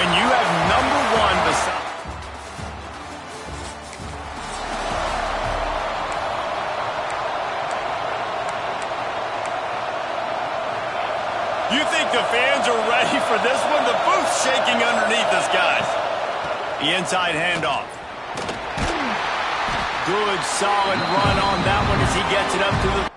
When you have number one beside... You think the fans are ready for this one? The booth's shaking underneath us, guys. The inside handoff. Good, solid run on that one as he gets it up to the...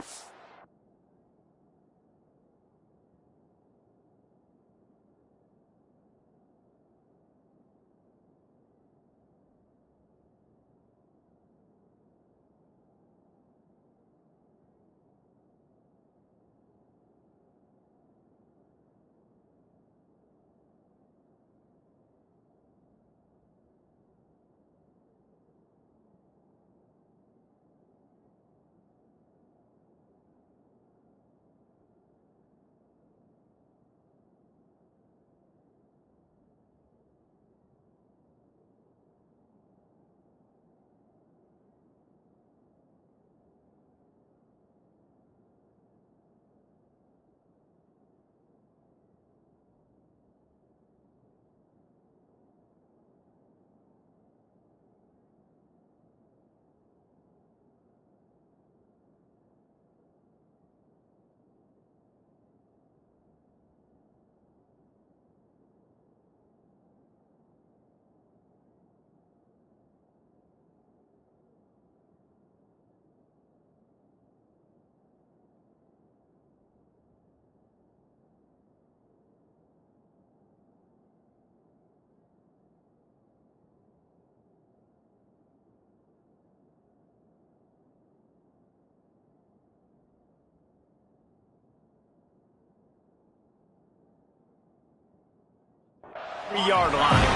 Three-yard line.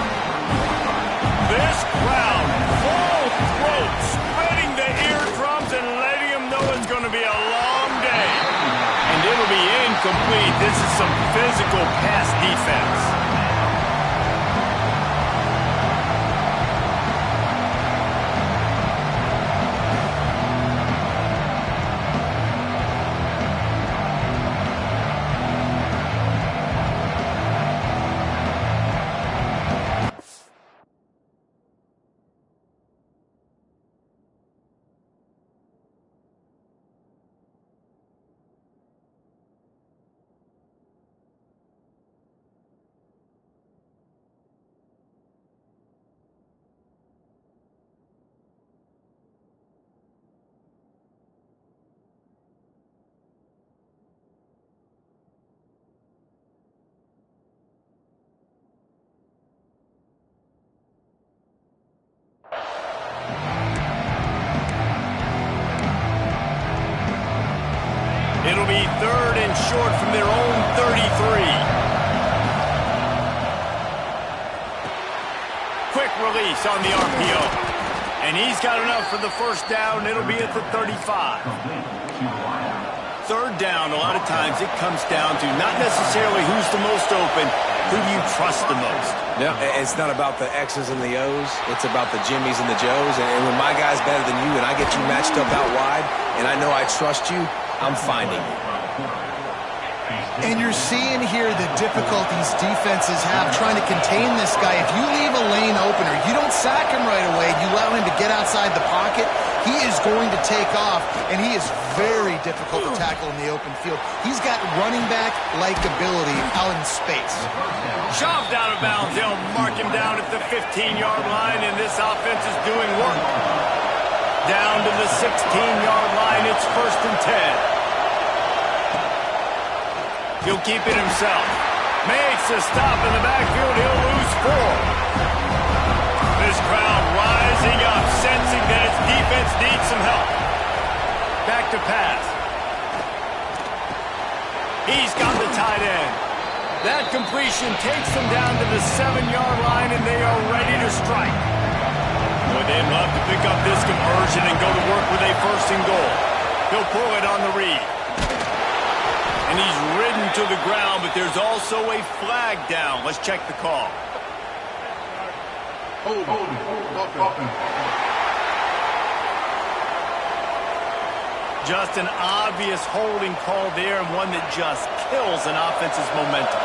This crowd, full throat, spreading the eardrums and letting them know it's going to be a long day. And it'll be incomplete. This is some physical pass defense. It'll be third and short from their own 33. Quick release on the RPO. And he's got enough for the first down. It'll be at the 35. Third down, a lot of times it comes down to not necessarily who's the most open, who do you trust the most? Yeah, it's not about the X's and the O's. It's about the Jimmies and the Joes. And when my guy's better than you and I get you matched up out wide and I know I trust you, I'm finding you. And you're seeing here the difficulties defenses have trying to contain this guy. If you leave a lane open or you don't sack him right away, you allow him to get outside the pocket, he is going to take off, and he is very difficult to tackle in the open field. He's got running back-like ability out in space. Shoved out of bounds. They'll mark him down at the 15-yard line, and this offense is doing work. Down to the 16-yard line. It's 1st and 10. He'll keep it himself. Makes a stop in the backfield. He'll lose 4. This crowd rising up, sensing that its defense needs some help. Back to pass. He's got the tight end. That completion takes them down to the 7-yard line, and they are ready to strike. Boy, they'd love to pick up this conversion and go to work with a 1st and goal. He'll pull it on the read. And he's ridden to the ground, but there's also a flag down. Let's check the call. Just an obvious holding call there, and one that just kills an offense's momentum.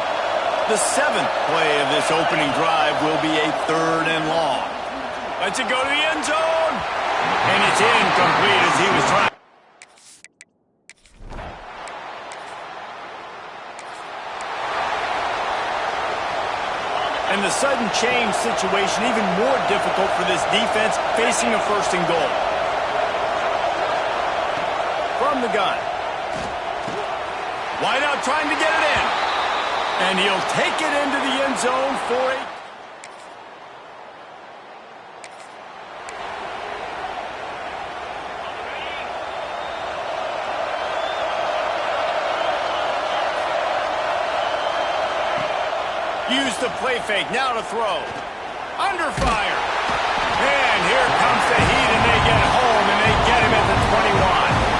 The 7th play of this opening drive will be a 3rd and long. Lets it go to the end zone. And it's incomplete as he was trying. And the sudden change situation even more difficult for this defense facing a 1st and goal. From the gun. Wide out trying to get it in. And he'll take it into the end zone for a... Use the play fake, now to throw. Under fire. And here comes the heat, and they get home, and they get him at the 21.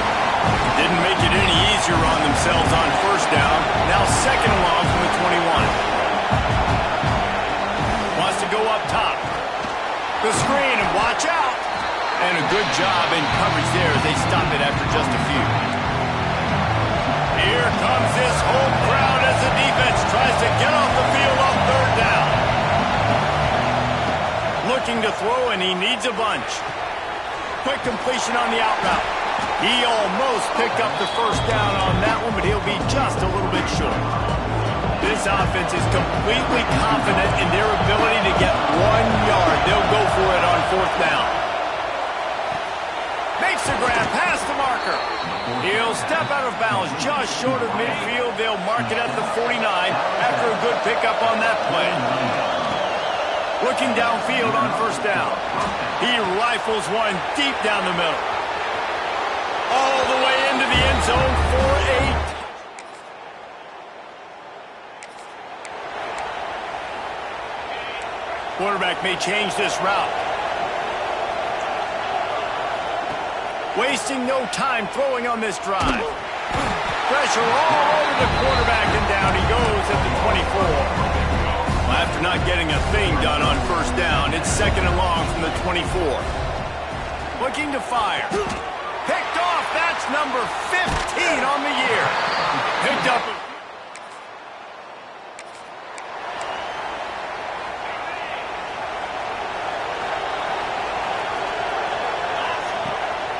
Didn't make it any easier on themselves on 1st down. Now 2nd and long from the 21. Wants to go up top. The screen, and watch out. And a good job in coverage there as they stop it after just a few. Here comes this home crowd as the defense tries to get off the field on 3rd down. Looking to throw, and he needs a bunch. Quick completion on the out route. He almost picked up the 1st down on that one, but he'll be just a little bit short. This offense is completely confident in their ability to get 1 yard. They'll go for it on 4th down. Makes the grab past the marker. He'll step out of bounds just short of midfield. They'll mark it at the 49 after a good pickup on that play. Looking downfield on 1st down. He rifles one deep down the middle. All the way into the end zone for a... Quarterback may change this route. Wasting no time throwing on this drive. Pressure all over the quarterback, and down he goes at the 24. Well, after not getting a thing done on 1st down, it's 2nd and long from the 24. Looking to fire. Picked off. That's number 15 on the year. Picked up.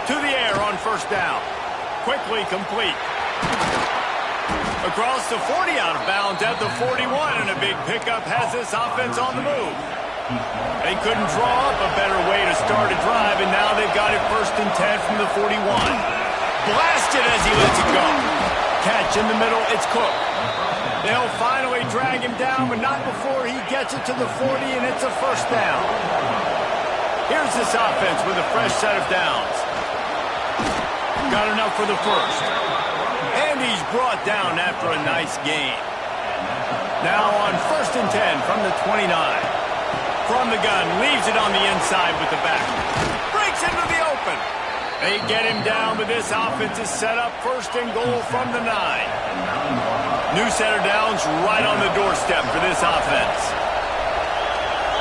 To the air on 1st down. Quickly complete. Across the 40, out of bounds at the 41, and a big pickup has this offense on the move. They couldn't draw up a better way to start a drive, and now they've got it 1st and 10 from the 41. Blasted as he lets it go. Catch in the middle, it's Cook. They'll finally drag him down, but not before he gets it to the 40, and it's a 1st down. Here's this offense with a fresh set of downs. Got enough for the 1st. And he's brought down after a nice gain. Now on 1st and 10 from the 29. From the gun, leaves it on the inside with the back. Breaks into the open. They get him down, but this offense is set up 1st and goal from the 9. New set of downs right on the doorstep for this offense.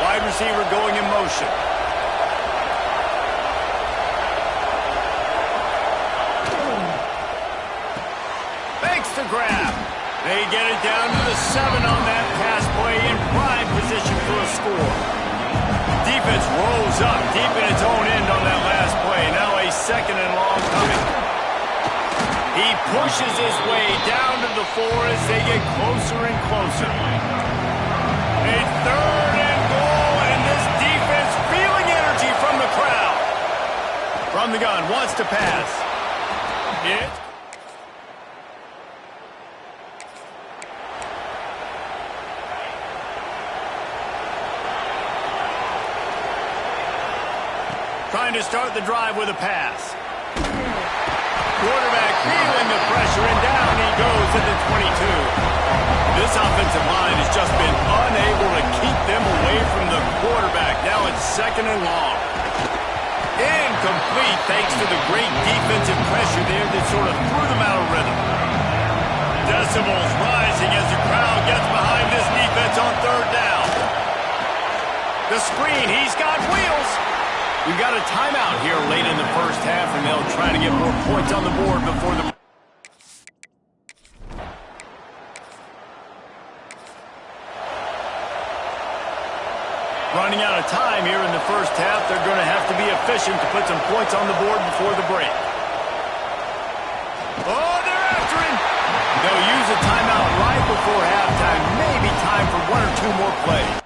Wide receiver going in motion. To grab. They get it down to the 7 on that pass play in prime position for a score. Defense rolls up deep in its own end on that last play. Now a 2nd and long coming. He pushes his way down to the 4 as they get closer and closer. A 3rd and goal, and this defense feeling energy from the crowd. From the gun, wants to pass. It's trying to start the drive with a pass. Quarterback feeling the pressure, and down he goes at the 22. This offensive line has just been unable to keep them away from the quarterback. Now it's 2nd and long. Incomplete thanks to the great defensive pressure there that sort of threw them out of rhythm. Decibels rising as the crowd gets behind this defense on 3rd down. The screen, he's got wheels. We've got a timeout here late in the 1st half, and they'll try to get more points on the board before the... position to put some points on the board before the break. Oh, they're after him. They'll use a timeout right before halftime. Maybe time for 1 or 2 more plays.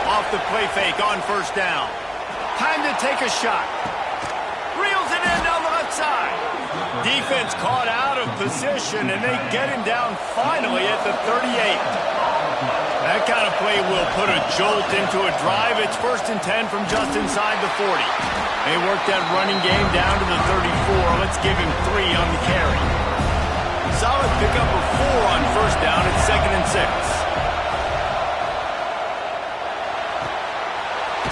Off the play fake on first down. Time to take a shot. Reels it in down the left side. Defense caught out of position, and they get him down finally at the 38. That kind of play will put a jolt into a drive. It's 1st and 10 from just inside the 40. They work that running game down to the 34. Let's give him 3 on the carry. Solid pickup of 4 on first down. It's 2nd and 6.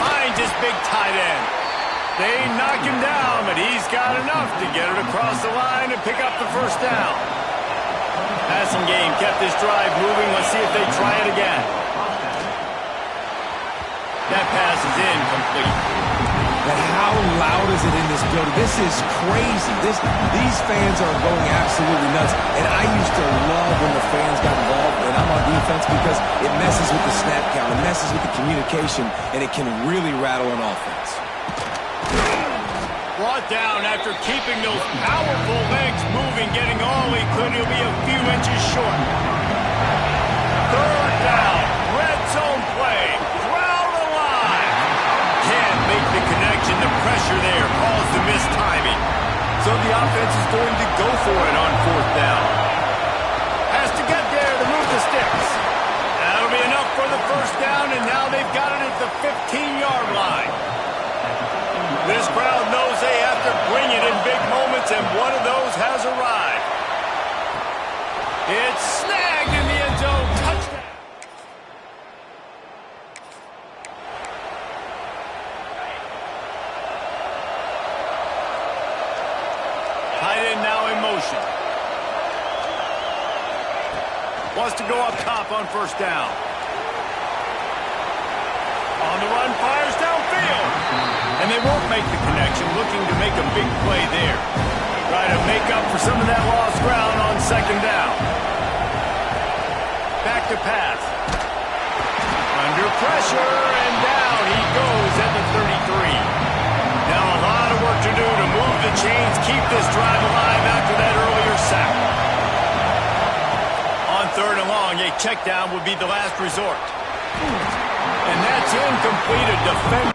Finds his big tight end. They knock him down, but he's got enough to get it across the line and pick up the first down. Passing game kept this drive moving. Let's see if they try it again. That pass is incomplete. But how loud is it in this building? This is crazy. These fans are going absolutely nuts. And I used to love when the fans got involved, and I'm on defense, because it messes with the snap count, it messes with the communication, and it can really rattle an offense. Brought down after keeping those powerful legs moving, getting all he could. He'll be a few inches short. 3rd down, red zone play, crowd alive. Can't make the connection. The pressure there caused the missed timing. So the offense is going to go for it on 4th down. Has to get there to move the sticks. That'll be enough for the first down, and now they've got it at the 15-yard line. This crowd knows they have to bring it in big moments, and one of those has arrived. It's snagged in the end zone. Touchdown. Tight end now in motion. Wants to go up top on first down. On the run, fires downfield. And they won't make the connection, looking to make a big play there. Try to make up for some of that lost ground on 2nd down. Back to pass. Under pressure, and down he goes at the 33. Now a lot of work to do to move the chains, keep this drive alive after that earlier sack. On 3rd and long, a check down would be the last resort. And that's incomplete. A defender.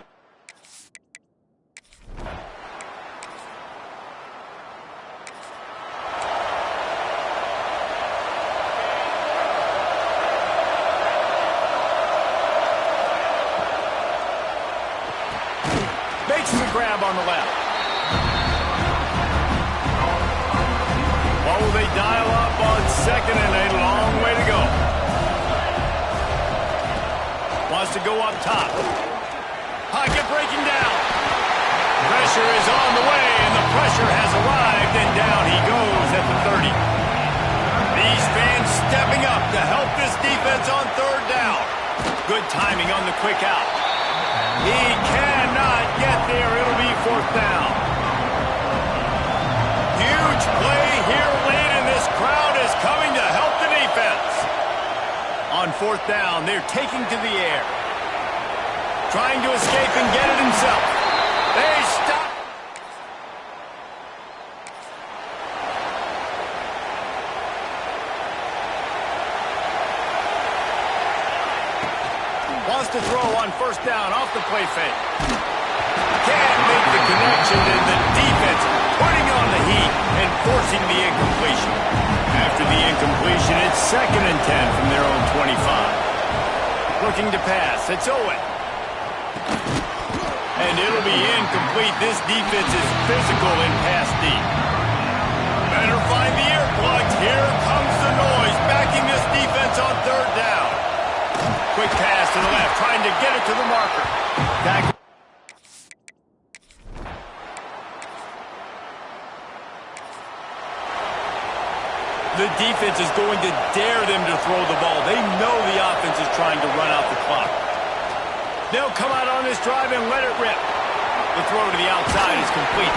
Makes the grab on the left. What will they dial up on 2nd, and a long way to go. Wants to go up top. Pocket breaking down. Pressure is on the way, and the pressure has arrived, and down he goes at the 30. These fans stepping up to help this defense on 3rd down. Good timing on the quick out. He cannot get there. It'll be 4th down. Huge play here late, and this crowd is coming to help the defense. On 4th down, they're taking to the air. Trying to escape and get it himself. They stop. Wants to throw on 1st down off the play fake. Can't make the connection, and the defense putting on the heat and forcing the incompletion. After the incompletion, it's 2nd and 10 from their own 25. Looking to pass. It's Owen. And it'll be incomplete. This defense is physical and pass deep. Better find the earplugs. Here comes the noise, backing this defense on 3rd down. Quick pass to the left, trying to get it to the marker. Back. The The defense is going to dare them to throw the ball. They know the offense is trying to run out the clock. They'll come out on this drive and let it rip. The throw to the outside is complete.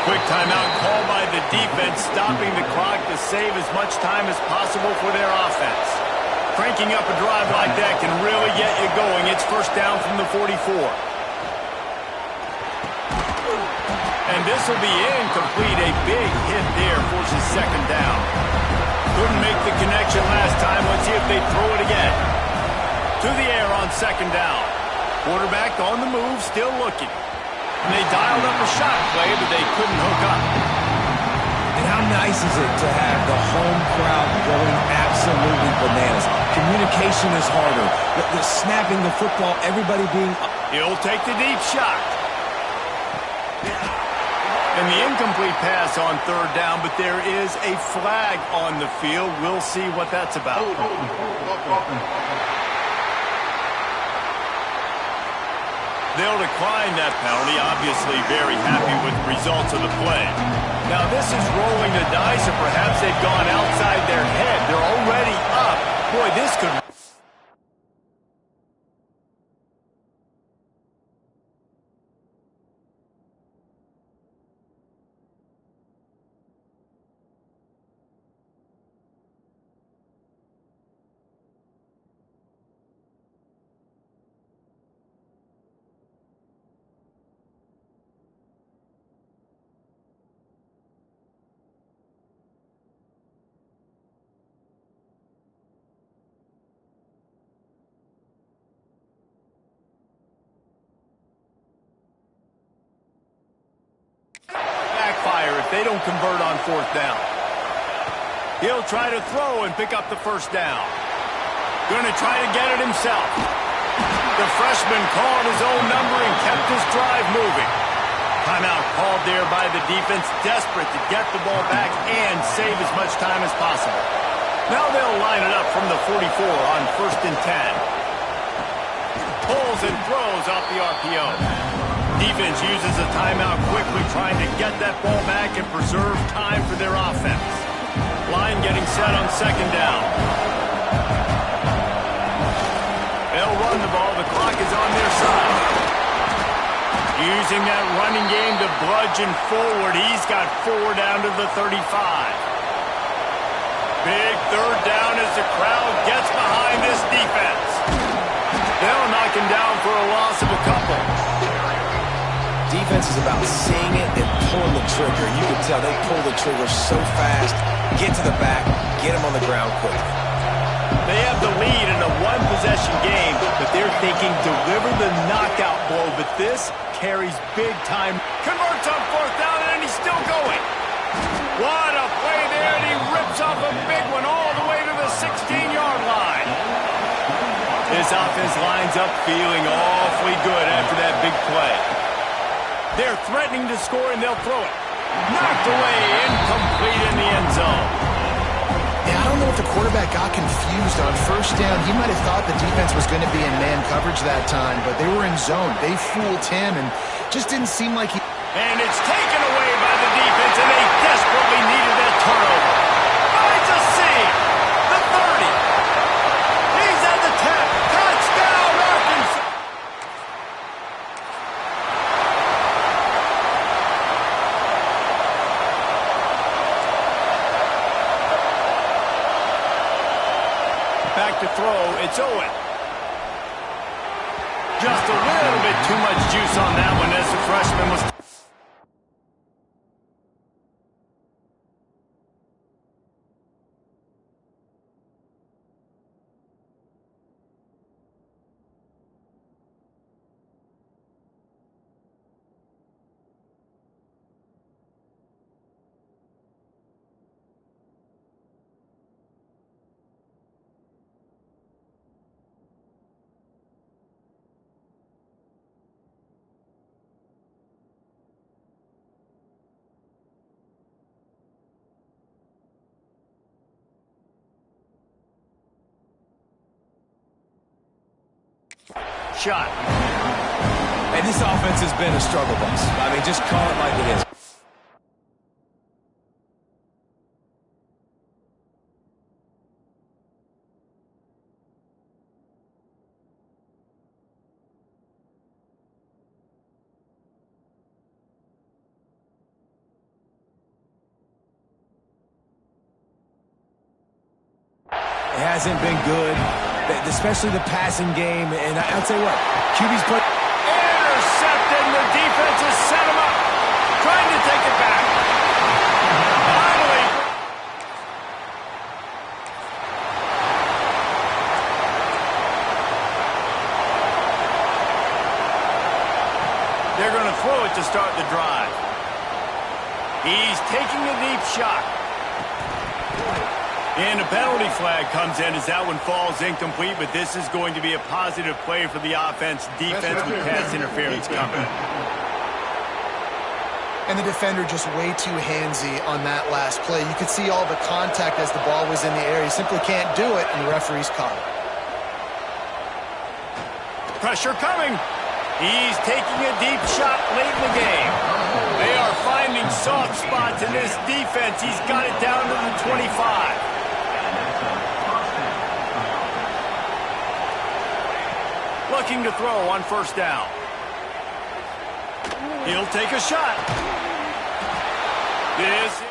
Quick timeout called by the defense, stopping the clock to save as much time as possible for their offense. Cranking up a drive like that can really get you going. It's first down from the 44. And this will be incomplete. A big hit there forces second down. Couldn't make the connection last time. Let's see if they throw it again. To the air on second down. Quarterback on the move, still looking. And they dialed up a shot play, but they couldn't hook up. And how nice is it to have the home crowd going absolutely bananas? Communication is harder. The snapping the football, everybody being... He'll take the deep shot. And the incomplete pass on third down, but there is a flag on the field. We'll see what that's about. They'll decline that penalty, obviously very happy with the results of the play. Now this is rolling the dice, or perhaps they've gone outside their head. They're already up. Boy, this could... backfire if they don't convert on fourth down. He'll try to throw and pick up the first down. Going to try to get it himself. The freshman called his own number and kept his drive moving. Timeout called there by the defense, desperate to get the ball back and save as much time as possible. Now they'll line it up from the 44 on first and 10. Pulls and throws off the RPO. Defense uses a timeout quickly, trying to get that ball back and preserve time for their offense. Line getting set on second down. They'll run the ball. The clock is on their side. Using that running game to bludgeon forward. He's got 4 down to the 35. Big third down as the crowd gets behind this defense. They'll knock him down for a loss of a couple. Defense is about seeing it and pulling the trigger. You can tell they pull the trigger so fast, get to the back, get him on the ground quickly. They have the lead in a one-possession game, but they're thinking deliver the knockout blow. But this carries big time. Converts on fourth down, and he's still going. What a play there, and he rips off a big one all the way to the 16-yard line. This offense lines up feeling awfully good after that big play. They're threatening to score, and they'll throw it. Knocked away, incomplete in the end zone. Yeah, I don't know if the quarterback got confused on first down. He might have thought the defense was going to be in man coverage that time, but they were in zone. They fooled him, and just didn't seem like he... And it's taken away by the defense, and they desperately needed that turnover. Finds a seam. The 30. He's at the 10. Touchdown, Arkansas. Back to throw, it's Owen. Just a little bit too much juice on that one as the freshman was... Shot. And this offense has been a struggle bus. I mean, just call it like it is. hasn't been good, especially the passing game. And I'll tell you what, QB's put... Intercepted, and the defense has set him up. Trying to take it back. Finally. They're going to throw it to start the drive. He's taking a deep shot. And a penalty flag comes in as that one falls incomplete, but this is going to be a positive play for the offense. Defense with pass interference coming. And the defender just way too handsy on that last play. You could see all the contact as the ball was in the air. He simply can't do it, and the referee's caught it. Pressure coming. He's taking a deep shot late in the game. They are finding soft spots in this defense. He's got it down to the 25. Looking to throw on first down. He'll take a shot. This